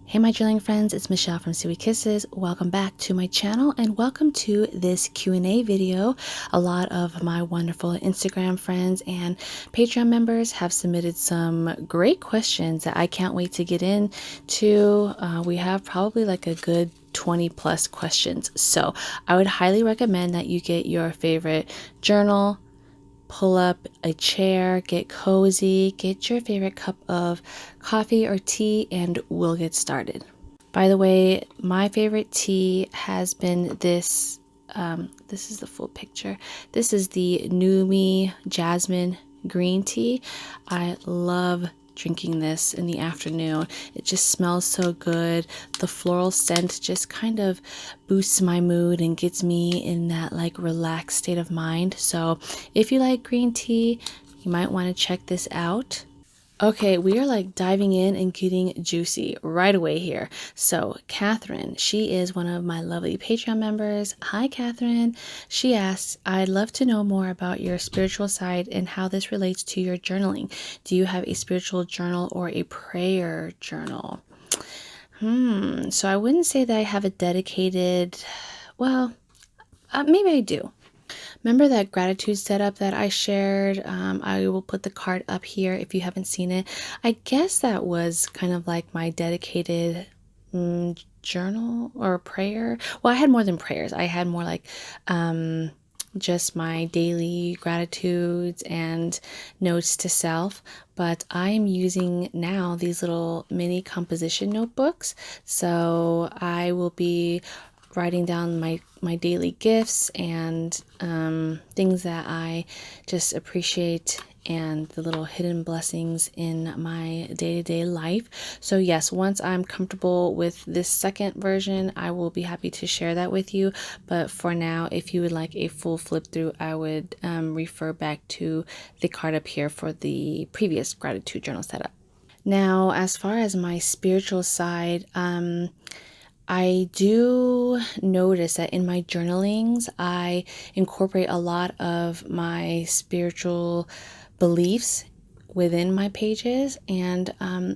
Hey my journaling friends, it's Michelle from Sweet Kisses. Welcome back to my channel and welcome to this Q&A video. A lot of my wonderful Instagram friends and Patreon members have submitted some great questions that I can't wait to get into. We have probably like a good 20 plus questions. So I would highly recommend that you get your favorite journal, pull up a chair, get cozy, get your favorite cup of coffee or tea, and we'll get started. By the way, my favorite tea has been this. This is the full picture. This is the Numi Jasmine green tea. I love drinking this in the afternoon. It just smells so good. The floral scent just kind of boosts my mood and gets me in that like relaxed state of mind. So if you like green tea, you might want to check this out. Okay, we are like diving in and getting juicy right away here. So Catherine, she is one of my lovely Patreon members. Hi Catherine. She asks, I'd love to know more about your spiritual side and how this relates to your journaling. Do you have a spiritual journal or a prayer journal? So I wouldn't say that I have a dedicated, well, maybe I do. Remember that gratitude setup that I shared? I will put the card up here if you haven't seen it. I guess that was kind of like my dedicated journal or prayer. Well, I had more than prayers. I had more like just my daily gratitudes and notes to self. But I'm using now these little mini composition notebooks. So I will be writing down my daily gifts and things that I just appreciate and the little hidden blessings in my day-to-day life. So yes, once I'm comfortable with this second version, I will be happy to share that with you. But for now, if you would like a full flip through, I would refer back to the card up here for the previous gratitude journal setup. Now, as far as my spiritual side, I do notice that in my journalings, I incorporate a lot of my spiritual beliefs within my pages. And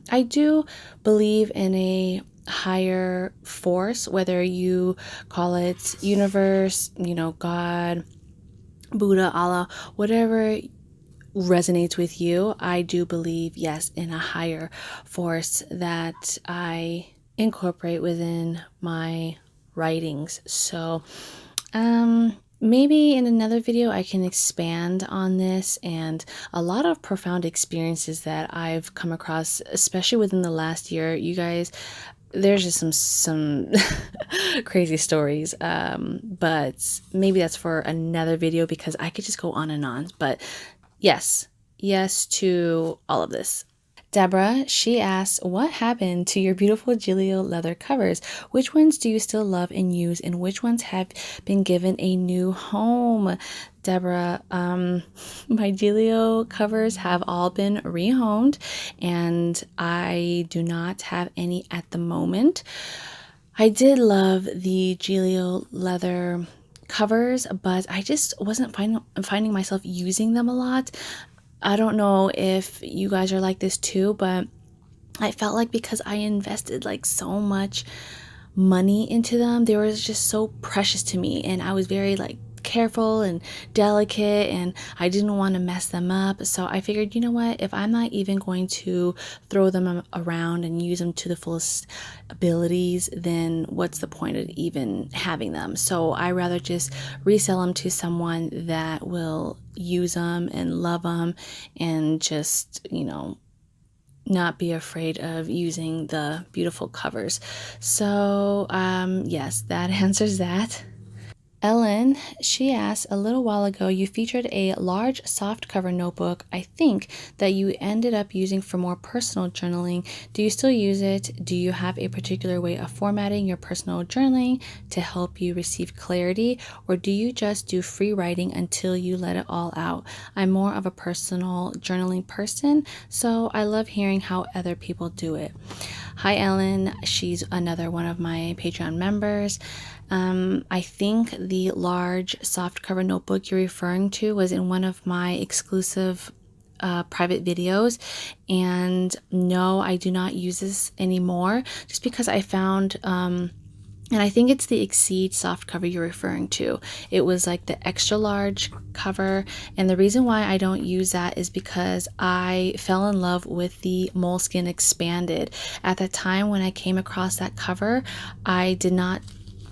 I do believe in a higher force, whether you call it universe, God, Buddha, Allah, whatever resonates with you. I do believe, yes, in a higher force that I incorporate within my writings. So maybe in another video I can expand on this and a lot of profound experiences that I've come across, especially within the last year. You guys, there's just some crazy stories, but maybe that's for another video because I could just go on and on. But yes to all of this. Deborah, she asks, what happened to your beautiful Giglio leather covers? Which ones do you still love and use, and which ones have been given a new home? Deborah, my Giglio covers have all been rehomed, and I do not have any at the moment. I did love the Giglio leather covers, but I just wasn't finding myself using them a lot. I don't know if you guys are like this too, but I felt like because I invested like so much money into them, they were just so precious to me, and I was very like careful and delicate, and I didn't want to mess them up. So I figured, you know what, if I'm not even going to throw them around and use them to the fullest abilities, then what's the point of even having them? So I rather just resell them to someone that will use them and love them and just, not be afraid of using the beautiful covers. So yes, that answers that. Ellen, she asked, a little while ago, you featured a large soft cover notebook, I think, that you ended up using for more personal journaling. Do you still use it? Do you have a particular way of formatting your personal journaling to help you receive clarity? Or do you just do free writing until you let it all out? I'm more of a personal journaling person, so I love hearing how other people do it. Hi, Ellen. She's another one of my Patreon members. I think the large soft cover notebook you're referring to was in one of my exclusive private videos. And no, I do not use this anymore, just because I found and I think it's the Exceed soft cover you're referring to. It was like the extra large cover. And the reason why I don't use that is because I fell in love with the Moleskine Expanded. At the time when I came across that cover, I did not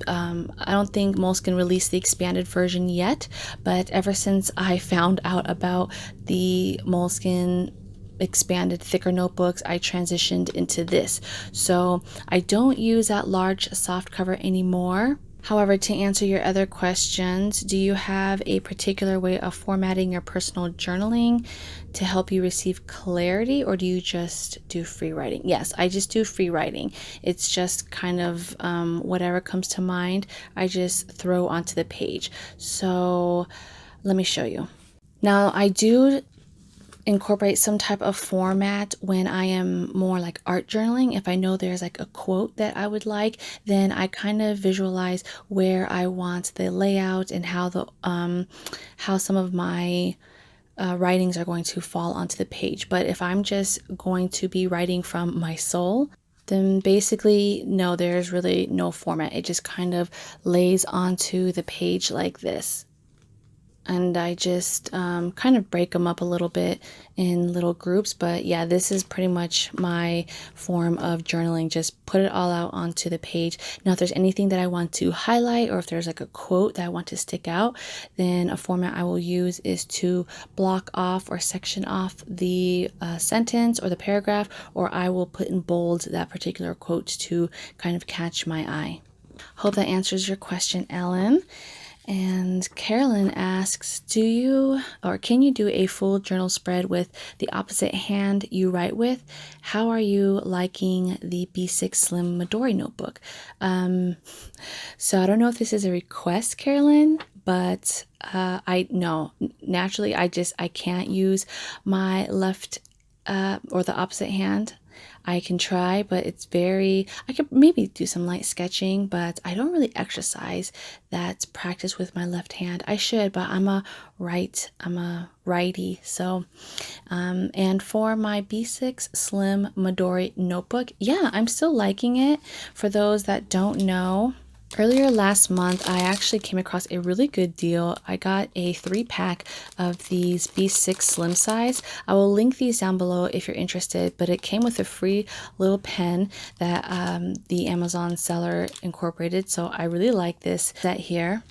I don't think Moleskine released the expanded version yet, but ever since I found out about the Moleskine expanded thicker notebooks, I transitioned into this. So I don't use that large soft cover anymore. However, to answer your other questions, do you have a particular way of formatting your personal journaling to help you receive clarity, or do you just do free writing? Yes, I just do free writing. It's just kind of whatever comes to mind, I just throw onto the page. So let me show you. Now, I do incorporate some type of format when I am more like art journaling. If I know there's like a quote that I would like, then I kind of visualize where I want the layout and how the how some of my writings are going to fall onto the page. But if I'm just going to be writing from my soul, then basically no, there's really no format. It just kind of lays onto the page like this. And I just kind of break them up a little bit in little groups. But yeah, this is pretty much my form of journaling. Just put it all out onto the page. Now, if there's anything that I want to highlight, or if there's like a quote that I want to stick out, then a format I will use is to block off or section off the sentence or the paragraph, or I will put in bold that particular quote to kind of catch my eye. Hope that answers your question, Ellen. And Carolyn asks, do you or can you do a full journal spread with the opposite hand you write with? How are you liking the B6 Slim Midori notebook? So I don't know if this is a request, Carolyn, but naturally I can't use my left or the opposite hand. I can try, but I could maybe do some light sketching, but I don't really exercise that practice with my left hand. I should, but I'm a righty. So, and for my B6 Slim Midori notebook, yeah, I'm still liking it. For those that don't know, earlier last month, I actually came across a really good deal. I got a 3-pack of these B6 Slim size. I will link these down below if you're interested, but it came with a free little pen that the Amazon seller incorporated. So I really like this set here.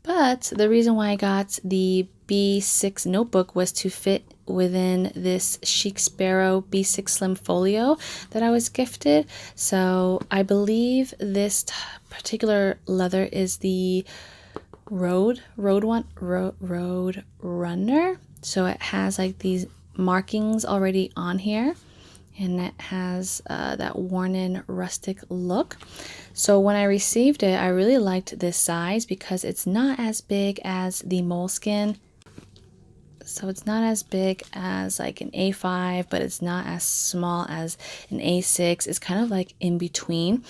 But the reason why I got the B6 notebook was to fit within this Chic Sparrow B6 Slim folio that I was gifted. So I believe this particular leather is the Road Runner. So it has like these markings already on here, and it has that worn-in rustic look. So when I received it, I really liked this size because it's not as big as the Moleskine. So it's not as big as like an A5, but it's not as small as an A6. It's kind of like in between.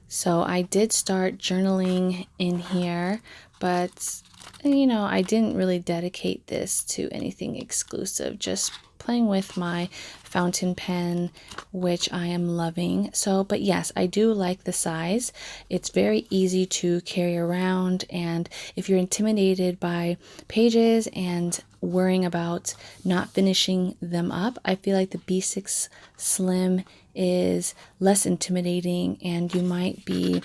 So I did start journaling in here, but you know, I didn't really dedicate this to anything exclusive, just playing with my fountain pen, which I am loving. So, but yes, I do like the size. It's very easy to carry around, and if you're intimidated by pages and worrying about not finishing them up, I feel like the B6 Slim is less intimidating, and you might be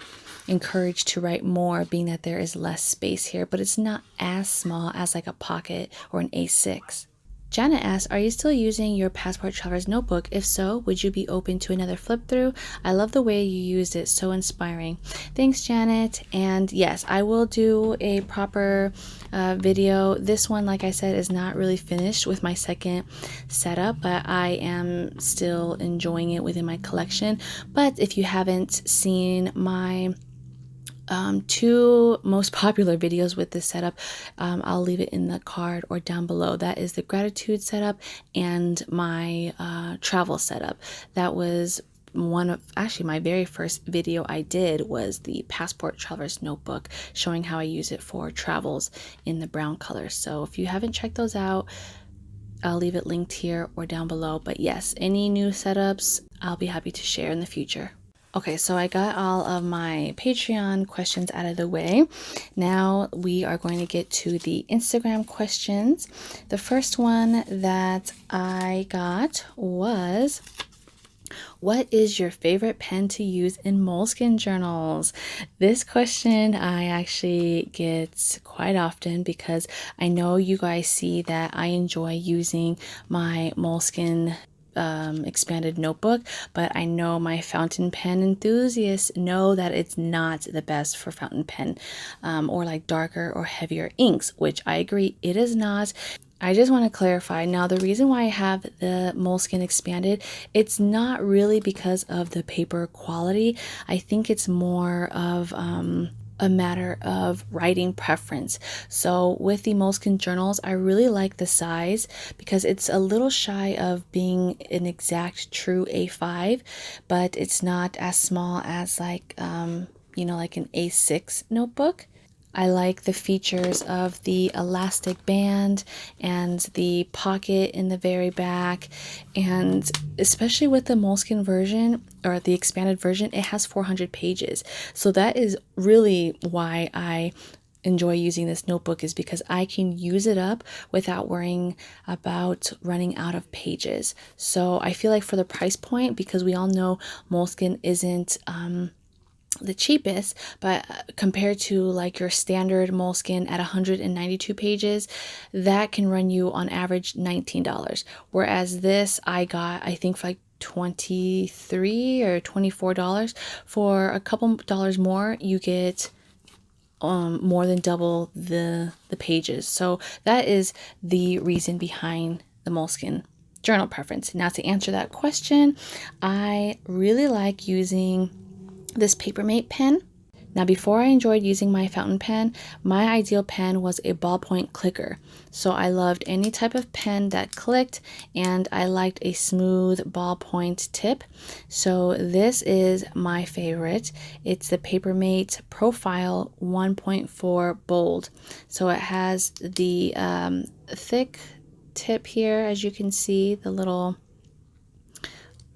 encouraged to write more, being that there is less space here, but it's not as small as like a pocket or an A6. Janet asks, are you still using your Passport Traveler's notebook? If so, would you be open to another flip through? I love the way you used it. So inspiring. Thanks, Janet. And yes, I will do a proper video. This one, like I said, is not really finished with my second setup, but I am still enjoying it within my collection. But if you haven't seen my 2 most popular videos with this setup, I'll leave it in the card or down below. That is the gratitude setup and my travel setup. That was one of actually my very first video I did was the Passport Traveler's notebook, showing how I use it for travels in the brown color. So if you haven't checked those out, I'll leave it linked here or down below. But yes, any new setups, I'll be happy to share in the future. Okay, so I got all of my Patreon questions out of the way. Now we are going to get to the Instagram questions. The first one that I got was, what is your favorite pen to use in Moleskine journals? This question I actually get quite often because I know you guys see that I enjoy using my Moleskine expanded notebook, but I know my fountain pen enthusiasts know that it's not the best for fountain pen or like darker or heavier inks, which I agree it is not. I just want to clarify now, the reason why I have the Moleskine expanded, it's not really because of the paper quality. I think it's more of a matter of writing preference. So with the Moleskine journals, I really like the size because it's a little shy of being an exact true A5, but it's not as small as like, like an A6 notebook. I like the features of the elastic band and the pocket in the very back, and especially with the Moleskine version or the expanded version, it has 400 pages. So that is really why I enjoy using this notebook, is because I can use it up without worrying about running out of pages. So I feel like for the price point, because we all know Moleskine isn't the cheapest, but compared to like your standard Moleskine at 192 pages, that can run you on average $19. Whereas this I got, I think, for like $23 or $24. For a couple dollars more, you get more than double the pages. So that is the reason behind the Moleskine journal preference. Now, to answer that question, I really like using this Papermate pen. Now, before I enjoyed using my fountain pen, my ideal pen was a ballpoint clicker. So I loved any type of pen that clicked, and I liked a smooth ballpoint tip. So this is my favorite. It's the Papermate Profile 1.4 Bold. So it has the thick tip here, as you can see, the little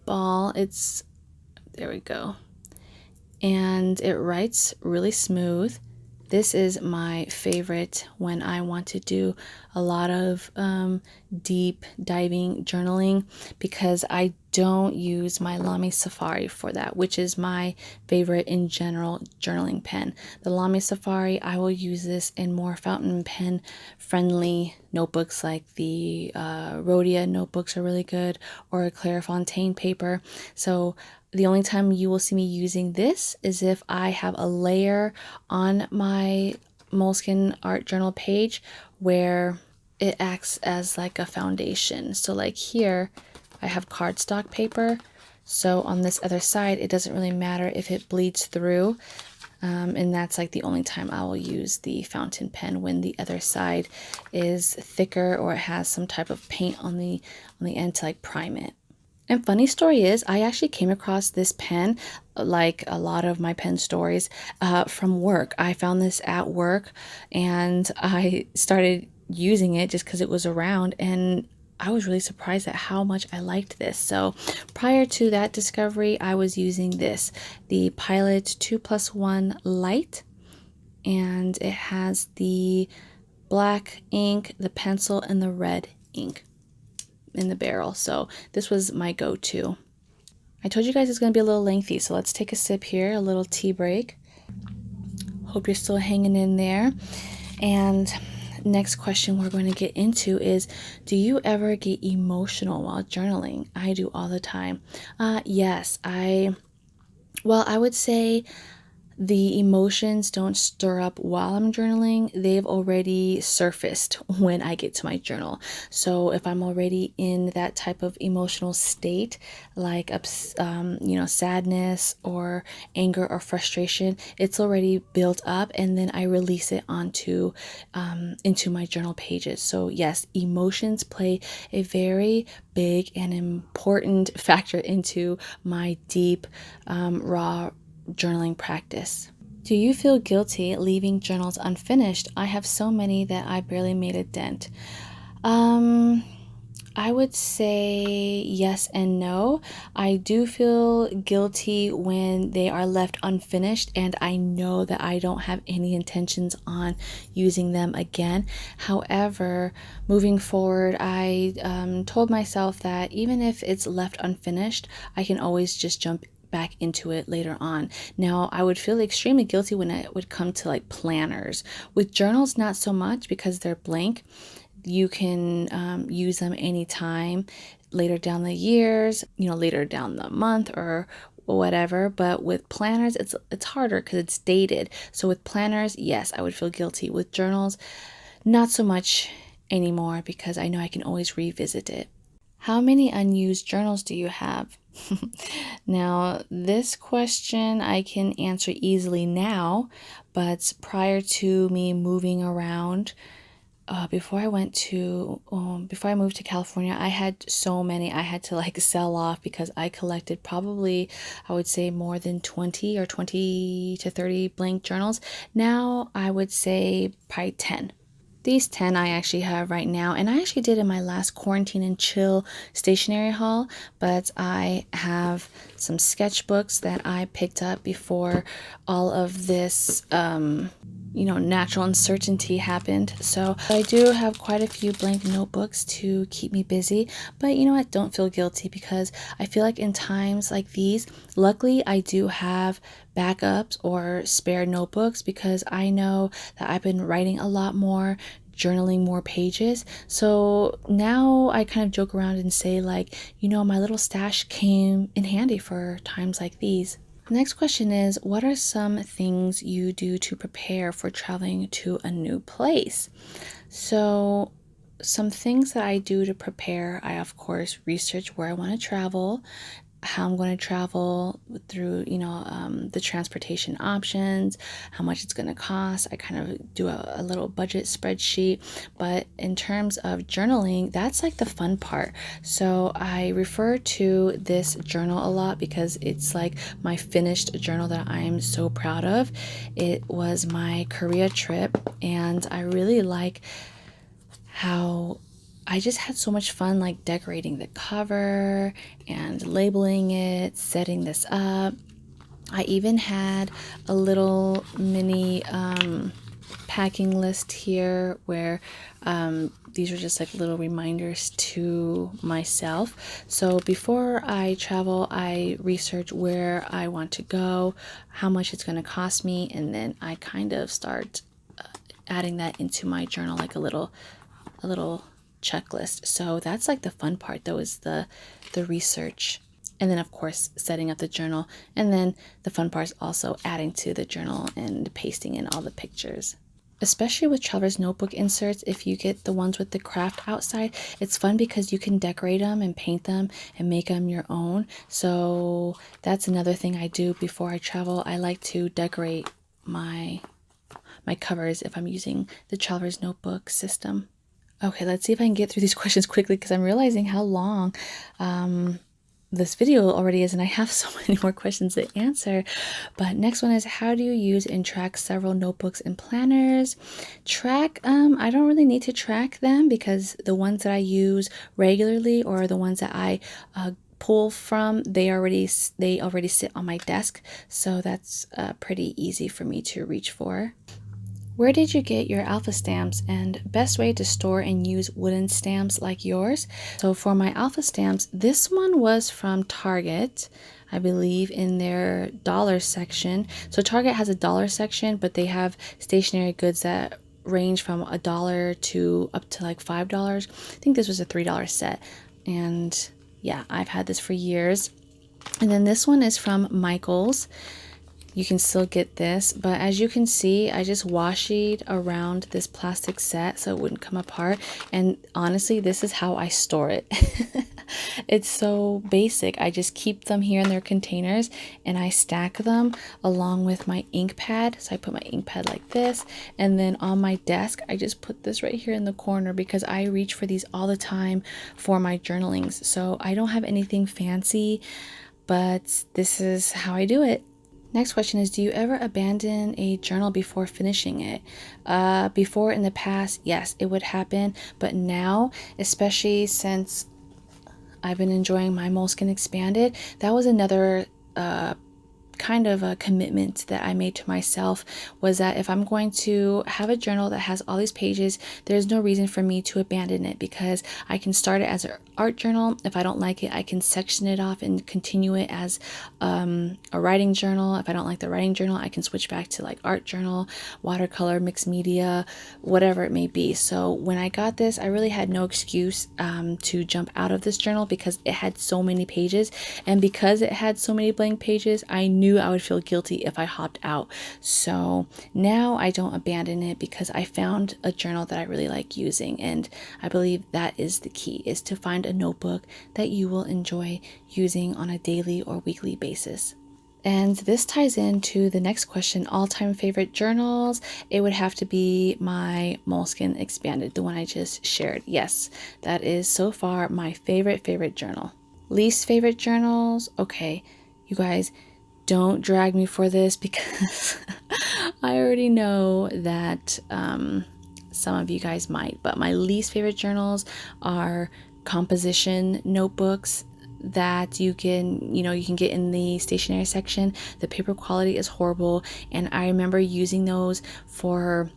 ball. There we go. And it writes really smooth. This is my favorite when I want to do a lot of deep diving journaling, because I don't use my Lamy Safari for that, which is my favorite in general journaling pen. The Lamy Safari, I will use this in more fountain pen friendly notebooks, like the Rhodia notebooks are really good, or Clairefontaine paper. So the only time you will see me using this is if I have a layer on my Moleskine art journal page where it acts as like a foundation. So like here, I have cardstock paper. So on this other side, it doesn't really matter if it bleeds through. And that's like the only time I will use the fountain pen, when the other side is thicker or it has some type of paint on the end to like prime it. And funny story is, I actually came across this pen, like a lot of my pen stories, from work. I found this at work and I started using it just because it was around, and I was really surprised at how much I liked this. So prior to that discovery, I was using this, the Pilot 2+1 Light, and it has the black ink, the pencil, and the red ink in the barrel. So this was my go-to. I told you guys it's going to be a little lengthy, so let's take a sip here, a little tea break. Hope you're still hanging in there. And next question we're going to get into is, do you ever get emotional while journaling? I do all the time. Yes, I would say the emotions don't stir up while I'm journaling. They've already surfaced when I get to my journal. So if I'm already in that type of emotional state, like sadness or anger or frustration, it's already built up, and then I release it onto into my journal pages. So yes, emotions play a very big and important factor into my deep, raw journaling practice. Do you feel guilty leaving journals unfinished? I have so many that I barely made a dent. I would say yes and no. I do feel guilty when they are left unfinished and I know that I don't have any intentions on using them again. However, moving forward, I told myself that even if it's left unfinished, I can always just jump back into it later on. Now, I would feel extremely guilty when it would come to like planners. With journals, not so much because they're blank. You can use them anytime later down the years, later down the month or whatever. But with planners, it's harder because it's dated. So with planners, yes, I would feel guilty. With journals, not so much anymore because I know I can always revisit it. How many unused journals do you have? Now, this question I can answer easily now, but prior to me moving around, before I moved to California, I had so many I had to like sell off because I collected probably, I would say, more than 20 or 20 to 30 blank journals. Now I would say probably 10. These 10 I actually have right now, and I actually did in my last quarantine and chill stationery haul, but I have some sketchbooks that I picked up before all of this natural uncertainty happened. So I do have quite a few blank notebooks to keep me busy, but you know what? Don't feel guilty because I feel like in times like these, luckily I do have backups or spare notebooks because I know that I've been writing a lot more, journaling more pages. So now I kind of joke around and say like, my little stash came in handy for times like these. Next question is, what are some things you do to prepare for traveling to a new place? So some things that I do to prepare, I of course research where I want to travel, how I'm going to travel through, the transportation options, how much it's going to cost. I kind of do a little budget spreadsheet. But in terms of journaling, that's like the fun part. So I refer to this journal a lot because it's like my finished journal that I'm so proud of. It was my Korea trip, and I really like how I just had so much fun like decorating the cover and labeling it, setting this up. I even had a little mini packing list here where these are just like little reminders to myself. So before I travel, I research where I want to go, how much it's going to cost me, and then I kind of start adding that into my journal like a little checklist. So that's like the fun part though, is the research. And then of course setting up the journal. And then the fun part is also adding to the journal and pasting in all the pictures. Especially with traveler's notebook inserts, if you get the ones with the craft outside, it's fun because you can decorate them and paint them and make them your own. So that's another thing I do before I travel. I like to decorate my covers if I'm using the traveler's notebook system. Okay, let's see if I can get through these questions quickly because I'm realizing how long this video already is and I have so many more questions to answer. But next one is, how do you use and track several notebooks and planners? Track, I don't really need to track them because the ones that I use regularly or the ones that I pull from, they already sit on my desk. So that's pretty easy for me to reach for. Where did you get your alpha stamps, and best way to store and use wooden stamps like yours? So for my alpha stamps, this one was from Target, I believe, in their dollar section. So Target has a dollar section, but they have stationery goods that range from $1 to up to like $5. I think this was a $3 set. And yeah, I've had this for years. And then this one is from Michaels. You can still get this, but as you can see, I just washi around this plastic set so it wouldn't come apart. And honestly, this is how I store it. It's so basic. I just keep them here in their containers and I stack them along with my ink pad. So I put my ink pad like this, and then on my desk, I just put this right here in the corner because I reach for these all the time for my journalings. So I don't have anything fancy, but this is how I do it. Next question is, do you ever abandon a journal before finishing it? Before in the past, yes, it would happen. But now, especially since I've been enjoying my Moleskine Expanded. That was another kind of a commitment that I made to myself, was that if I'm going to have a journal that has all these pages, there's no reason for me to abandon it, because I can start it as an art journal. If I don't like it, I can section it off and continue it as a writing journal. If I don't like the writing journal, I can switch back to like art journal, watercolor, mixed media, whatever it may be. So when I got this, I really had no excuse to jump out of this journal, because it had so many pages, and because it had so many blank pages, I knew I would feel guilty if I hopped out. So now I don't abandon it, because I found a journal that I really like using, and I believe that is the key, is to find a notebook that you will enjoy using on a daily or weekly basis. And this ties into the next question, all-time favorite journals. It would have to be my Moleskine Expanded, the one I just shared. Yes, that is so far my favorite journal. Least favorite journals? Okay, you guys, don't drag me for this, because I already know that some of you guys might, but my least favorite journals are composition notebooks that you can get in the stationery section. The paper quality is horrible, and I remember using those for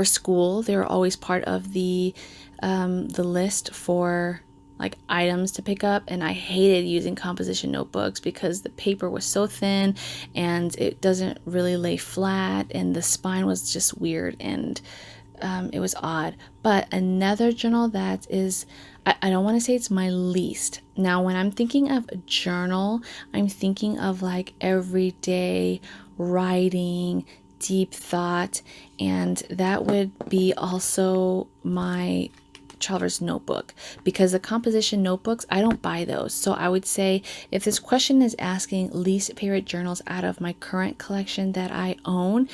school. They were always part of the list for like items to pick up, and I hated using composition notebooks because the paper was so thin and it doesn't really lay flat, and the spine was just weird, and it was odd. But another journal that is, I don't want to say it's my least. Now, when I'm thinking of a journal, I'm thinking of like everyday writing, deep thought, and that would be also my Traveler's notebook, because the composition notebooks, I don't buy those. So I would say, if this question is asking least favorite journals out of my current collection that I own,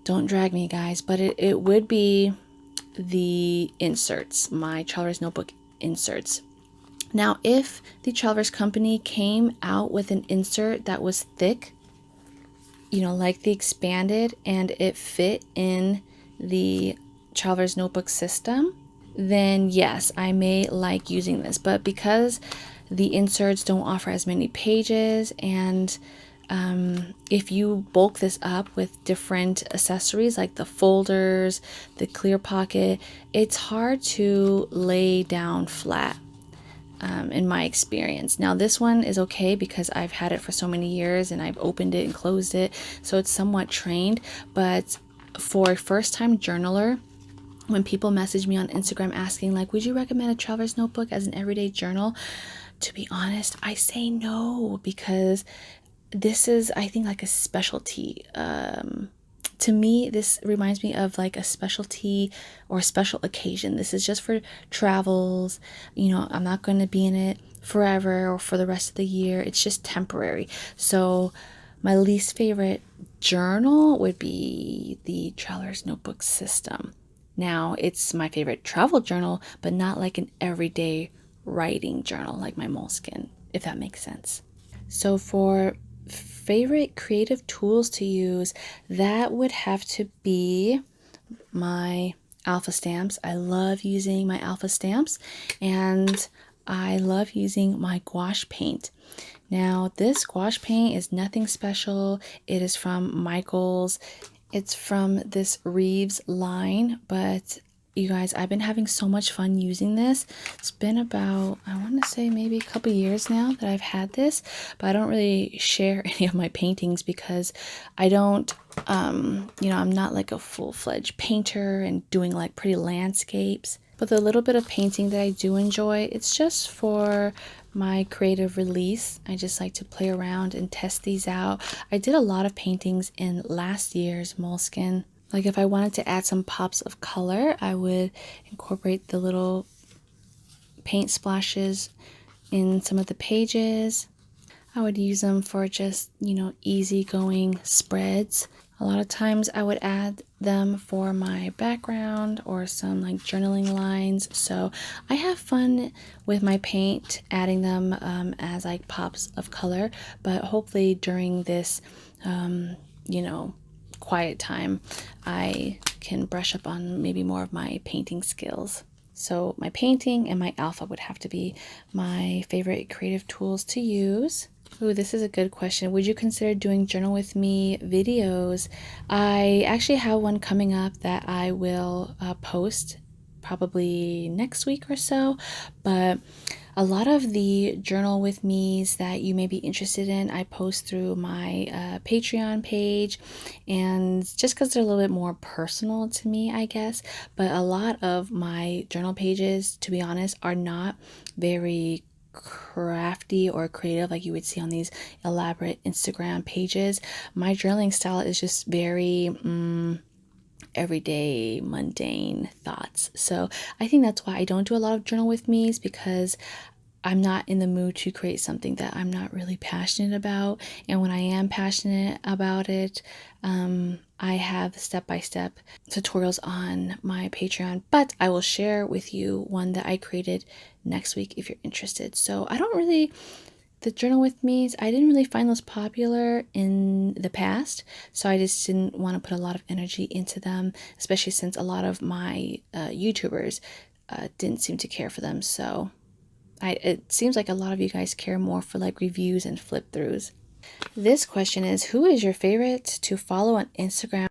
don't drag me, guys, but it would be the inserts, my Traveler's notebook inserts. Now, if the Traveler's company came out with an insert that was thick, like the Expanded, and it fit in the Traveler's notebook system, then yes, I may like using this. But because the inserts don't offer as many pages, and if you bulk this up with different accessories like the folders, the clear pocket, it's hard to lay down flat. In my experience. Now, this one is okay because I've had it for so many years and I've opened it and closed it, so it's somewhat trained. But for a first-time journaler, when people message me on Instagram asking like, would you recommend a Traveler's notebook as an everyday journal? To be honest, I say no, because this is, I think, like a specialty. To me, this reminds me of like a specialty or a special occasion. This is just for travels. I'm not going to be in it forever or for the rest of the year. It's just temporary. So my least favorite journal would be the Traveler's notebook system. Now, it's my favorite travel journal, but not like an everyday writing journal like my Moleskine, if that makes sense. So for favorite creative tools to use, that would have to be my alpha stamps. I love using my alpha stamps, and I love using my gouache paint. Now, this gouache paint is nothing special. It is from Michaels. It's from this Reeves line, but you guys, I've been having so much fun using this. It's been about, I want to say maybe a couple years now that I've had this, but I don't really share any of my paintings because I don't, I'm not like a full-fledged painter and doing like pretty landscapes. But the little bit of painting that I do enjoy, it's just for my creative release. I just like to play around and test these out. I did a lot of paintings in last year's Moleskine. Like if I wanted to add some pops of color, I would incorporate the little paint splashes in some of the pages. I would use them for just, easygoing spreads. A lot of times I would add them for my background or some like journaling lines. So I have fun with my paint, adding them as like pops of color, but hopefully during this, quiet time, I can brush up on maybe more of my painting skills. So my painting and my alpha would have to be my favorite creative tools to use. Ooh, this is a good question. Would you consider doing journal with me videos? I actually have one coming up that I will post probably next week or so, but a lot of the journal with me's that you may be interested in, I post through my Patreon page, and just because they're a little bit more personal to me, I guess. But a lot of my journal pages, to be honest, are not very crafty or creative like you would see on these elaborate Instagram pages. My journaling style is just very everyday mundane thoughts. So I think that's why I don't do a lot of journal with me's, because I'm not in the mood to create something that I'm not really passionate about. And when I am passionate about it, I have step-by-step tutorials on my Patreon, but I will share with you one that I created next week if you're interested. So the journal with me's, I didn't really find those popular in the past, so I just didn't want to put a lot of energy into them, especially since a lot of my YouTubers didn't seem to care for them. So it seems like a lot of you guys care more for like reviews and flip throughs. This question is, who is your favorite to follow on Instagram?